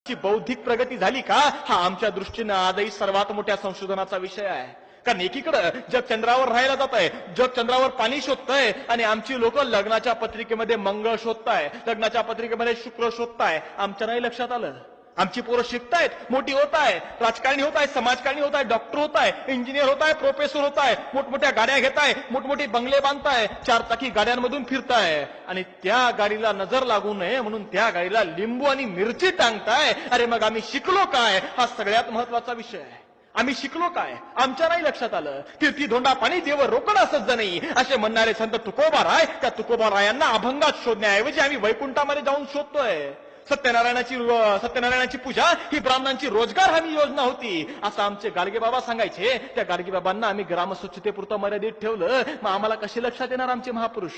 ची बौद्धिक प्रगती झाली का हा आमच्या दृष्टीने आजही सर्वात मोठ्या संशोधनाचा विषय आहे. कारण एकीकडे जग चंद्रावर राहायला जात आहे, जग चंद्रावर पाणी शोधतंय आणि आमची लोक लग्नाच्या पत्रिकेमध्ये मंगळ शोधताय, लग्नाच्या पत्रिकेमध्ये शुक्र शोधताय. आमच्या नाही लक्षात आलं. आमची पोरं शिकतायत, मोठी होत आहे, राजकारणी होत आहे, समाजकारणी होत आहे, डॉक्टर होत आहे, इंजिनियर होत आहे, प्रोफेसर होत आहे, मोठमोठ्या गाड्या घेताय, मोठमोठी बंगले बांधताय, चारचाकी गाड्यांमधून फिरताय आणि त्या गाडीला नजर लागू नये म्हणून त्या गाडीला लिंबू आणि मिरची टांगताय. अरे मग आम्ही शिकलो काय हा सगळ्यात महत्वाचा विषय आहे. आम्ही शिकलो काय आमच्या नाही लक्षात आलं. कीर्ती धोंडा पाणी देव रोकडा सज्ज नाही असे म्हणणारे संत तुकोबाराय, त्या तुकोबारायांना अभंगात शोधण्याऐवजी आम्ही वैकुंठामध्ये जाऊन शोधतोय. सत्यनारायणाची पूजा ही ब्राह्मणांची रोजगार हमी योजना होती असं आमचे गाडगे बाबा सांगायचे. त्या गाडगे बाबांना आम्ही ग्रामस्वच्छतेपुरतं मर्यादित ठेवलं. मग आम्हाला कसे लक्षात येणार आमचे महापुरुष,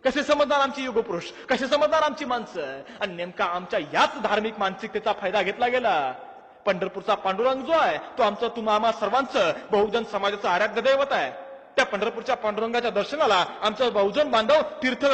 कसे समजणार आमची युगपुरुष, कसे समजणार आमची माणसं. आणि नेमका आमच्या याच धार्मिक मानसिकतेचा फायदा घेतला गेला. पंढरपूरचा पांडुरंग जो आहे तो आमचं आम्हा सर्वांचं बहुजन समाजाचं आराध्य दैवत आहे. त्या पंढरपूरच्या पांडुरंगाच्या दर्शनाला आमचा बहुजन बांधव तीर्थ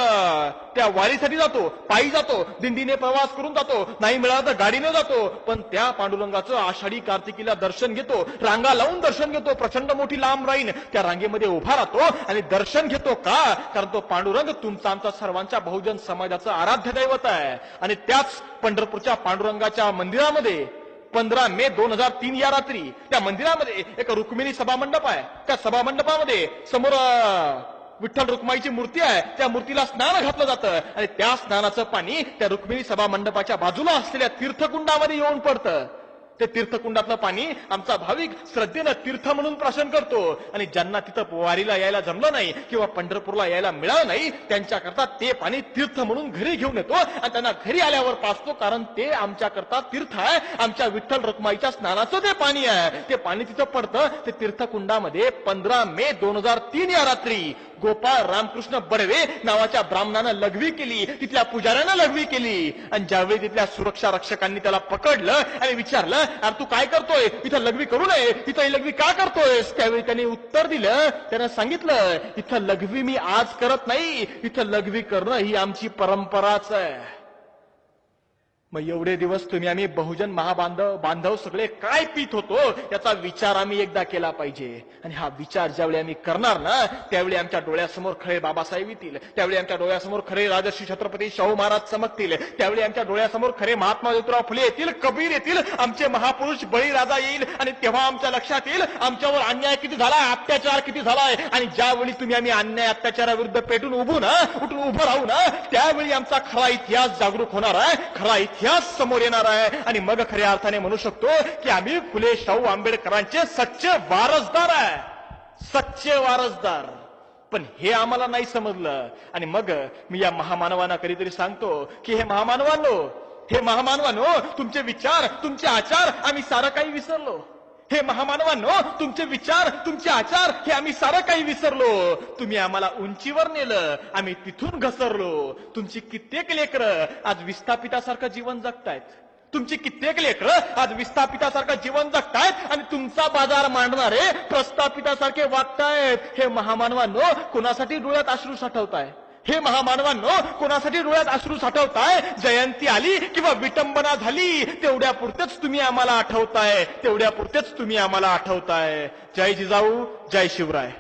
त्या वारीसाठी जातो, पायी जातो, दिंडीने प्रवास करून जातो, नाही मिळाला तर गाडीने जातो. पण त्या पांडुरंगाचं आषाढी कार्तिकीला दर्शन घेतो, रांगा लावून दर्शन घेतो, प्रचंड मोठी लांब राईन त्या रांगेमध्ये उभा राहतो आणि दर्शन घेतो. का? कारण तो पांडुरंग तुमचा आमचा सर्वांच्या बहुजन समाजाचं आराध्य दैवत आहे. आणि त्याच पंढरपूरच्या पांडुरंगाच्या मंदिरामध्ये 15 मे 2003 या रात्री त्या मंदिरामध्ये एक रुक्मिणी सभामंडप आहे. त्या सभामंडपामध्ये समोर विठ्ठल रुक्माईची मूर्ती आहे. त्या मूर्तीला स्नान घातलं जातं आणि त्या स्नानाचं पाणी त्या रुक्मिणी सभामंडपाच्या बाजूला असलेल्या तीर्थकुंडामध्ये येऊन पडतं. ते तीर्थकुंडातलं पाणी आमचा भाविक श्रद्धेनं तीर्थ म्हणून प्राशन करतो. आणि ज्यांना तिथं वारीला यायला जमलं नाही किंवा पंढरपूरला यायला मिळालं नाही त्यांच्याकरता ते पाणी तीर्थ म्हणून घरी घेऊन येतो आणि त्यांना घरी आल्यावर पाचतो. कारण ते आमच्याकरता तीर्थ आहे. आमच्या विठ्ठल रुक्माईच्या स्नानाचं ते पाणी आहे. ते पाणी तिथं पडतं. ते तीर्थकुंडामध्ये 15 मे 2003 या रात्री गोपाळ रामकृष्ण बर्वे नावाच्या ब्राह्मणानं लघवी केली, तिथल्या पुजाऱ्यानं लघवी केली. आणि ज्यावेळी तिथल्या सुरक्षा रक्षकांनी त्याला पकडलं आणि विचारलं, अरे तू काय करतोय, इथं लघवी करू नये, तिथं ही लघवी का करतोयस? त्यावेळी त्यांनी उत्तर दिलं, त्यानं सांगितलं, इथं लघवी मी आज करत नाही, इथं लघवी करणं ही आमची परंपराच आहे. मग एवढे दिवस तुम्ही आम्ही बहुजन बांधव सगळे काय पीत होतो याचा विचार आम्ही एकदा केला पाहिजे. आणि हा विचार ज्यावेळी आम्ही करणार ना त्यावेळी आमच्या डोळ्यासमोर खरे बाबासाहेब येतील, त्यावेळी आमच्या डोळ्यासमोर खरे राजर्षी छत्रपती शाहू महाराज चमकतील, त्यावेळी आमच्या डोळ्यासमोर खरे महात्मा ज्योतिराव फुले येतील, कबीर येतील, आमचे महापुरुष बळीराजा येईल. आणि तेव्हा आमच्या लक्षात येईल आमच्यावर अन्याय किती झालाय, अत्याचार किती झालाय. आणि ज्यावेळी तुम्ही आम्ही अन्याय अत्याचाराविरुद्ध पेटून उभं राहू ना त्यावेळी आमचा खरा इतिहास जागरूक होणार आहे, खरा इतिहास समोर येणार आहे. आणि मग खऱ्या अर्थाने म्हणू शकतो की आम्ही फुले शाहू आंबेडकरांचे सच्चे वारसदार आहे, सच्चे वारसदार. पण हे आम्हाला नाही समजलं. आणि मग मी या महामानवांना कधीतरी सांगतो की हे महामानवांनो तुमचे विचार तुमचे आचार आम्ही सारं काही विसरलो. हे महामानवांनो तुमचे विचार तुमचे आचार हे आम्ही सारं काही विसरलो. तुम्ही आम्हाला उंचीवर नेलं, आम्ही तिथून घसरलो. तुमची कित्येक लेकरं आज विस्थापितासारखं जीवन जगतायत, तुमची कित्येक लेकरं आज विस्थापितासारखं जीवन जगतायत आणि तुमचा बाजार मांडणारे प्रस्थापितासारखे वागतायत. हे महामानवांनो कोणासाठी डोळ्यात अश्रू साठवताय? हे महामानवांनो कोणासाठी डोळ्यात अश्रू साठवताय? जयंती आली किंवा विटंबना झाली तेवढ्या पुरतेच तुम्ही आम्हाला आठवताय, तेवढ्या पुरतेच तुम्ही आम्हाला आठवताय. जय जिजाऊ, जय शिवराय.